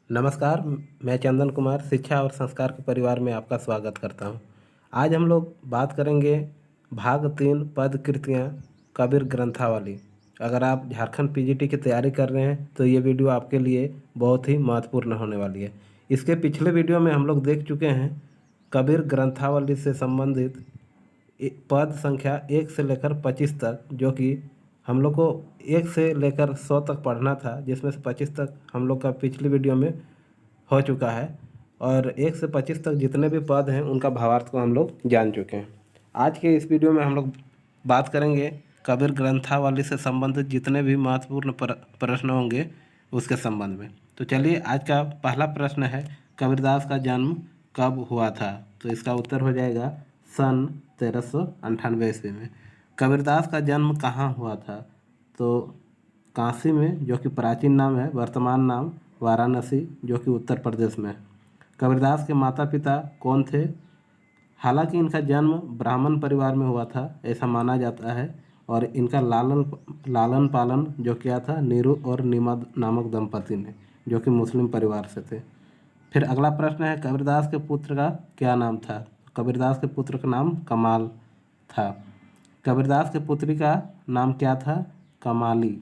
नमस्कार, मैं चंदन कुमार शिक्षा और संस्कार के परिवार में आपका स्वागत करता हूँ। आज हम लोग बात करेंगे भाग 3 पद कृतियाँ कबीर ग्रंथावली। अगर आप झारखंड पीजीटी की तैयारी कर रहे हैं तो ये वीडियो आपके लिए बहुत ही महत्वपूर्ण होने वाली है। इसके पिछले वीडियो में हम लोग देख चुके हैं कबीर ग्रंथावली से संबंधित पद संख्या 1 से लेकर 25 तक, जो कि हम लोग को 1 से लेकर 100 तक पढ़ना था, जिसमें से 25 तक हम लोग का पिछली वीडियो में हो चुका है। और 1 से 25 तक जितने भी पद हैं उनका भावार्थ को हम लोग जान चुके हैं। आज के इस वीडियो में हम लोग बात करेंगे कबीर ग्रंथावली से संबंधित जितने भी महत्वपूर्ण प्रश्न होंगे उसके संबंध में। तो चलिए, आज का पहला प्रश्न है, कबीरदास का जन्म कब हुआ था? तो इसका उत्तर हो जाएगा सन 1398 ईस्वी में। कबीरदास का जन्म कहाँ हुआ था? तो काशी में, जो कि प्राचीन नाम है, वर्तमान नाम वाराणसी, जो कि उत्तर प्रदेश में है। कबीरदास के माता पिता कौन थे? हालांकि इनका जन्म ब्राह्मण परिवार में हुआ था ऐसा माना जाता है, और इनका लालन पालन जो किया था नीरू और नीमा नामक दंपति ने, जो कि मुस्लिम परिवार से थे। फिर अगला प्रश्न है, कबीरदास के पुत्र का क्या नाम था? कबीरदास के पुत्र का नाम कमाल था। कबीरदास के पुत्री का नाम क्या था? कमाली।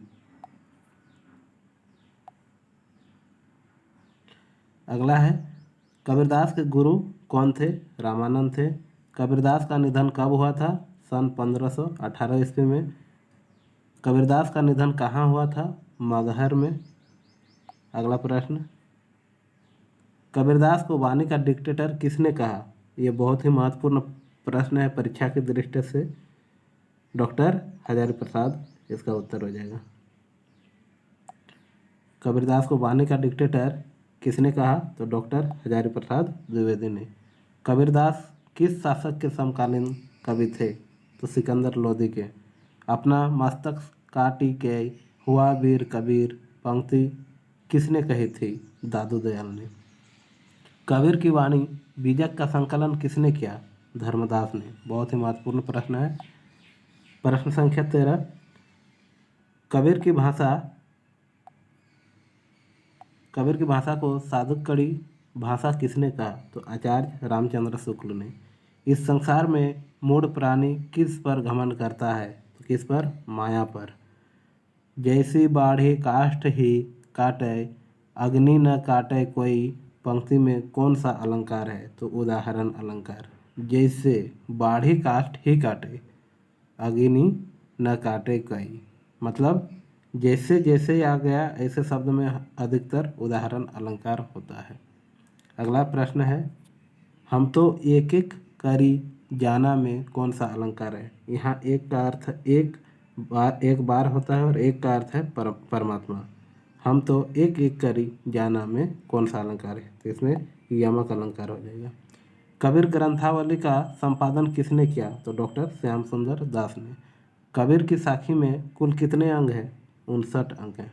अगला है, कबीरदास के गुरु कौन थे? रामानंद थे। कबीरदास का निधन कब हुआ था? सन 1518 ईस्वी में। कबीरदास का निधन कहाँ हुआ था? मगहर में। अगला प्रश्न, कबीरदास को वाणी का डिक्टेटर किसने कहा? ये बहुत ही महत्वपूर्ण प्रश्न है परीक्षा की दृष्टि से। डॉक्टर हजारी प्रसाद इसका उत्तर हो जाएगा। कबीरदास को वाणी का डिक्टेटर किसने कहा? तो डॉक्टर हजारी प्रसाद द्विवेदी ने। कबीरदास किस शासक के समकालीन कवि थे? तो सिकंदर लोदी के। अपना मस्तक काटी के हुआ वीर कबीर पंक्ति किसने कही थी? दादू दयाल ने। कबीर की वाणी बीजक का संकलन किसने किया? धर्मदास ने। बहुत ही महत्वपूर्ण प्रश्न है। प्रश्न संख्या 13, कबीर की भाषा को साधुकड़ी भाषा किसने कहा? तो आचार्य रामचंद्र शुक्ल ने। इस संसार में मूढ़ प्राणी किस पर घमंड करता है? तो किस पर? माया पर। जैसी बाढ़ी काष्ठ ही काटे अग्नि न काटे कोई पंक्ति में कौन सा अलंकार है? तो उदाहरण अलंकार। जैसे बाढ़ी काष्ठ ही काटे अग्नि न काटे कोई, मतलब जैसे जैसे आ गया ऐसे शब्द में अधिकतर उदाहरण अलंकार होता है। अगला प्रश्न है, हम तो एक एक करी जाना में कौन सा अलंकार है? यहाँ एक का अर्थ एक बार होता है और एक का अर्थ है परमात्मा। हम तो एक एक करी जाना में कौन सा अलंकार है? तो इसमें यमक अलंकार हो जाएगा। कबीर ग्रंथावली का संपादन किसने किया? तो डॉक्टर श्याम सुंदर दास ने। कबीर की साखी में कुल कितने अंग हैं? 59 अंक हैं।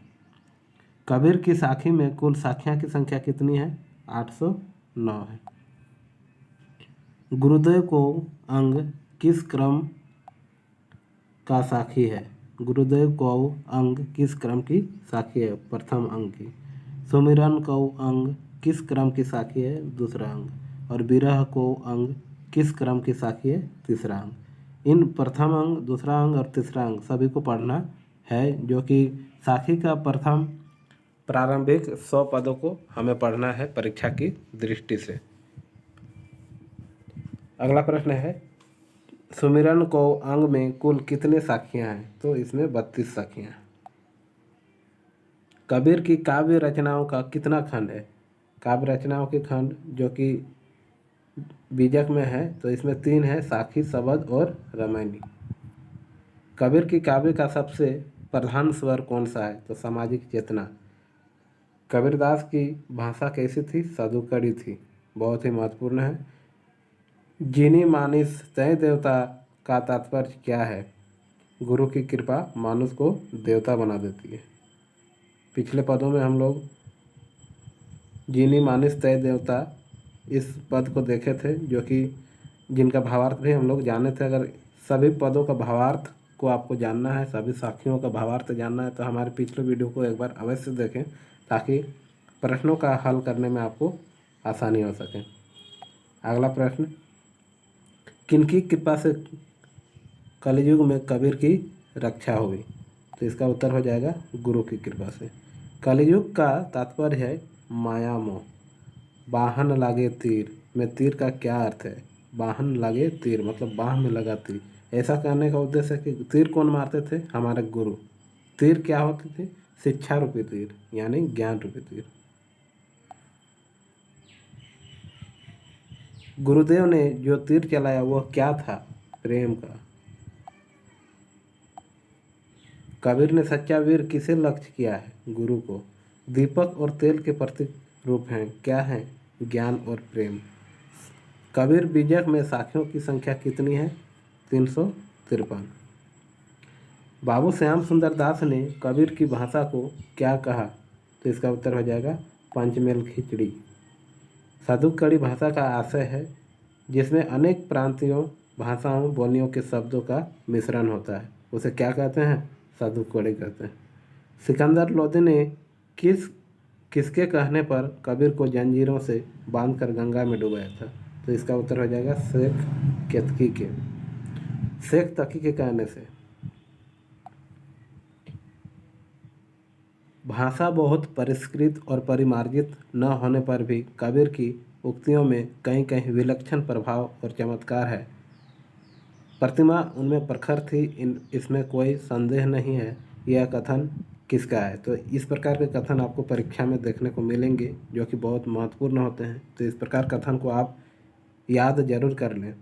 कबीर की साखी में कुल साखियाँ की संख्या कितनी है? 809 है। गुरुदेव को अंग किस क्रम का साखी है? गुरुदेव को अंग किस क्रम की साखी है? प्रथम अंग की। सुमिरन को अंग किस क्रम की साखी है? दूसरा अंग। और विरह को अंग किस क्रम की साखी है? तीसरा अंग। इन प्रथम अंग, दूसरा अंग और तीसरा अंग सभी को पढ़ना है, जो कि साखी का प्रथम प्रारंभिक 100 पदों को हमें पढ़ना है परीक्षा की दृष्टि से। अगला प्रश्न है, सुमिरन को अंग में कुल कितने साखियां हैं? तो इसमें 32 साखियां हैं। कबीर की काव्य रचनाओं का कितना खंड है? काव्य रचनाओं के खंड जो कि बीजक में है, तो इसमें 3 है, साखी, शबद और रामायणी। कबीर की काव्य का सबसे प्रधान स्वर कौन सा है? तो सामाजिक चेतना। कबीरदास की भाषा कैसी थी? साधुकड़ी थी। बहुत ही महत्वपूर्ण है। जिनी मानिस तय देवता का तात्पर्य क्या है? गुरु की कृपा मानुष को देवता बना देती है। पिछले पदों में हम लोग जिनी मानिस तय देवता इस पद को देखे थे, जो कि जिनका भावार्थ भी हम लोग जाने थे। अगर सभी पदों का भावार्थ को आपको जानना है, सभी साखियों का भावार्थ जानना है, तो हमारे पिछले वीडियो को एक बार अवश्य देखें, ताकि प्रश्नों का हल करने में आपको आसानी हो सके। अगला प्रश्न, किनकी कृपा से कलयुग में कबीर की रक्षा हुई? तो इसका उत्तर हो जाएगा गुरु की कृपा से। कलयुग का तात्पर्य है माया मोह। बाहन लागे तीर में तीर का क्या अर्थ है? बाहन लागे तीर मतलब बाह में लगा तीर। ऐसा करने का उद्देश्य है कि तीर कौन मारते थे? हमारे गुरु। तीर क्या होती थी? शिक्षा रूपी तीर यानी ज्ञान रूपी तीर। गुरुदेव ने जो तीर चलाया वह क्या था? प्रेम का। कबीर ने सच्चा वीर किसे लक्ष्य किया है? गुरु को। दीपक और तेल के प्रतीक रूप हैं, क्या हैं? ज्ञान और प्रेम। कबीर बीजक में साखियों की संख्या कितनी है? 353। बाबू श्याम सुंदर दास ने कबीर की भाषा को क्या कहा? तो इसका उत्तर हो जाएगा पंचमेल खिचड़ी। साधुकड़ी भाषा का आशय है जिसमें अनेक प्रांतीयों, भाषाओं, बोलियों के शब्दों का मिश्रण होता है, उसे क्या कहते हैं? साधुकड़ी कहते हैं। सिकंदर लोदी ने किसके कहने पर कबीर को जंजीरों से बांधकर गंगा में डुबाया था? तो इसका उत्तर हो जाएगा शेख तकी के कहने से। भाषा बहुत परिष्कृत और परिमार्जित न होने पर भी कबीर की उक्तियों में कहीं कहीं विलक्षण प्रभाव और चमत्कार है। प्रतिमा उनमें प्रखर थी, इसमें कोई संदेह नहीं है। यह कथन किसका है? तो इस प्रकार के कथन आपको परीक्षा में देखने को मिलेंगे जो कि बहुत महत्वपूर्ण होते हैं। तो इस प्रकार कथन को आप याद जरूर कर लें।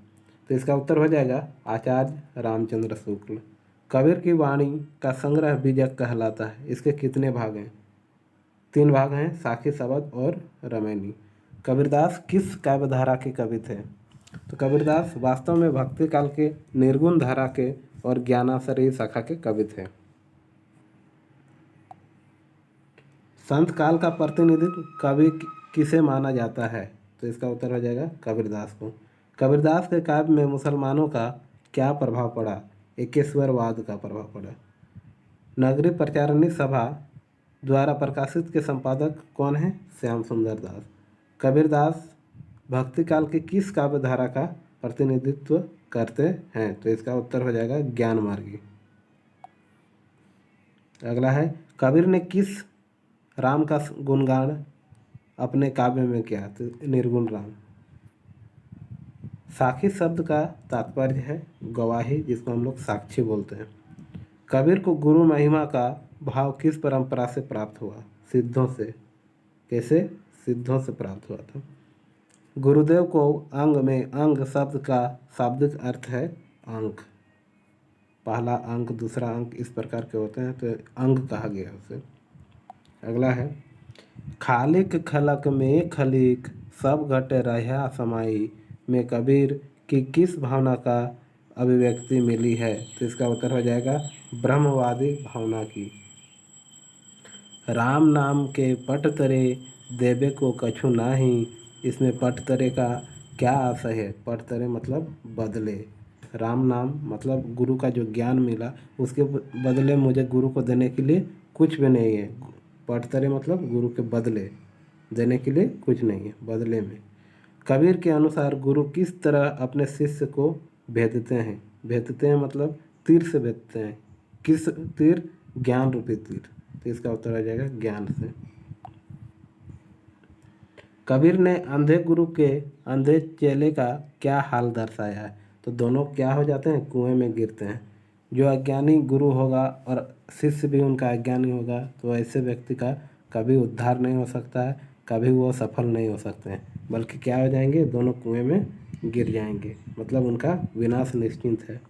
तो इसका उत्तर हो जाएगा आचार्य रामचंद्र शुक्ल। कबीर की वाणी का संग्रह बीजक कहलाता है। इसके कितने भाग हैं? 3 भाग हैं, साखी, शबद और रमैनी। कबीरदास किस काव्य धारा के कवि थे? तो कबीरदास वास्तव में भक्ति काल के, निर्गुण धारा के और ज्ञानाश्रयी शाखा के कवि थे। संत काल का प्रतिनिधित्व कवि किसे माना जाता है? तो इसका उत्तर हो जाएगा कबीरदास को। कबीरदास के काव्य में मुसलमानों का क्या प्रभाव पड़ा? एकेश्वरवाद का प्रभाव पड़ा। नगरी प्रचारणी सभा द्वारा प्रकाशित के संपादक कौन है? श्याम सुंदर दास। कबीरदास भक्ति काल की किस काव्य धारा का प्रतिनिधित्व करते हैं? तो इसका उत्तर हो जाएगा ज्ञान मार्गी। अगला है, कबीर ने किस राम का गुणगान अपने काव्य में किया? तो निर्गुण राम। साखी शब्द का तात्पर्य है गवाही, जिसको हम लोग साक्षी बोलते हैं। कबीर को गुरु महिमा का भाव किस परंपरा से प्राप्त हुआ? सिद्धों से। कैसे? सिद्धों से प्राप्त हुआ था। गुरुदेव को अंग में, अंग शब्द का शाब्दिक अर्थ है अंक। पहला अंक, दूसरा अंक, इस प्रकार के होते हैं, तो अंग कहा गया उसे। अगला है, खालिक खलक में खलीक सब घट रहा समाई में कबीर की किस भावना का अभिव्यक्ति मिली है? तो इसका उत्तर हो जाएगा ब्रह्मवादी भावना की। राम नाम के पट तरे देवे को कछु नाही, इसमें पट तरे का क्या आशय है? पट तरे मतलब बदले। राम नाम मतलब गुरु का जो ज्ञान मिला उसके बदले मुझे गुरु को देने के लिए कुछ भी नहीं है। पट तरे मतलब गुरु के बदले, देने के लिए कुछ नहीं है, बदले में। कबीर के अनुसार गुरु किस तरह अपने शिष्य को भेदते हैं? भेदते हैं मतलब तीर से भेदते हैं। किस तीर? ज्ञान रूपी तीर। तो इसका उत्तर आ जाएगा ज्ञान से। कबीर ने अंधे गुरु के अंधे चेले का क्या हाल दर्शाया है? तो दोनों क्या हो जाते हैं? कुएं में गिरते हैं। जो अज्ञानी गुरु होगा और शिष्य भी उनका अज्ञानी होगा तो ऐसे व्यक्ति का कभी उद्धार नहीं हो सकता है, कभी वो सफल नहीं हो सकते हैं, बल्कि क्या हो जाएंगे? दोनों कुएं में गिर जाएंगे, मतलब उनका विनाश निश्चित है।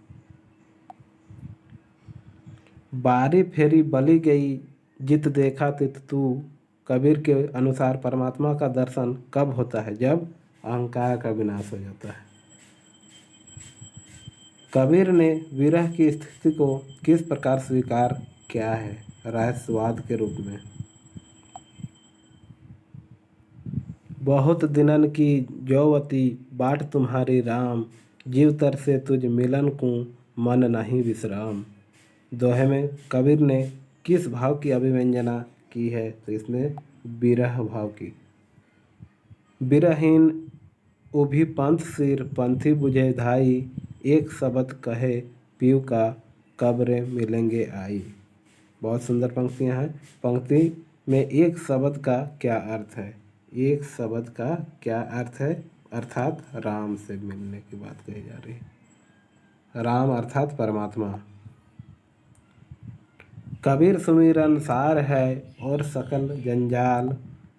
बारी फेरी बली गई जित देखा तित तू। कबीर के अनुसार परमात्मा का दर्शन कब होता है? जब अहंकार का विनाश हो जाता है। कबीर ने विरह की स्थिति को किस प्रकार स्वीकार किया है? रहस्यवाद के रूप में। बहुत दिनन की जौवती बाट तुम्हारी राम, जीव तरसे तुझ मिलन को मन नहीं विश्राम। दोहे में कबीर ने किस भाव की अभिव्यंजना की है तो इसमें विरह भाव की। बिरहीन उभी पंथ सिर पंथी बुझे धाई, एक शब्द कहे पीऊ का कब्र मिलेंगे आई। बहुत सुंदर पंक्तियाँ हैं। पंक्ति में एक शब्द का क्या अर्थ है? एक शब्द का क्या अर्थ है? अर्थात राम से मिलने की बात कही जा रही है। राम अर्थात परमात्मा। कबीर सुमिरन सार है और सकल जंजाल,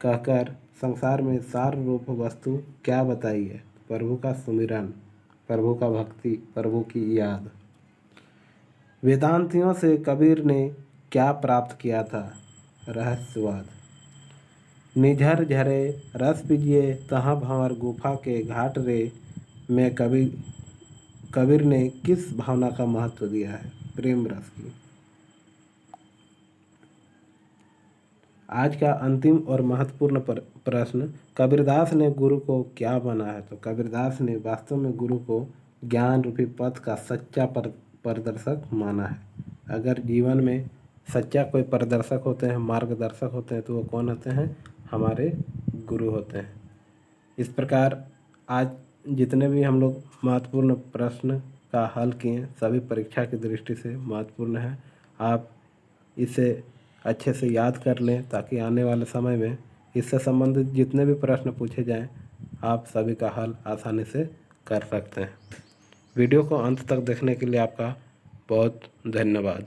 कहकर संसार में सार रूप वस्तु क्या बताई है? प्रभु का सुमिरन, प्रभु का भक्ति, प्रभु की याद। वेदांतियों से कबीर ने क्या प्राप्त किया था? रहस्यवाद। निझर झरे रस पीजिए तहाँ भंवर गुफा के घाट रे में कबीर ने किस भावना का महत्व दिया है? प्रेम रस की। आज का अंतिम और महत्वपूर्ण प्रश्न, कबीरदास ने गुरु को क्या बना है? तो कबीरदास ने वास्तव में गुरु को ज्ञान रूपी पथ का सच्चा प्रदर्शक माना है। अगर जीवन में सच्चा कोई प्रदर्शक होते हैं, मार्गदर्शक होते हैं, तो वो कौन होते हैं? हमारे गुरु होते हैं। इस प्रकार आज जितने भी हम लोग महत्वपूर्ण प्रश्न का हल किए, सभी परीक्षा की दृष्टि से महत्वपूर्ण है। आप इसे अच्छे से याद कर लें ताकि आने वाले समय में इससे संबंधित जितने भी प्रश्न पूछे जाएं, आप सभी का हल आसानी से कर सकते हैं। वीडियो को अंत तक देखने के लिए आपका बहुत धन्यवाद।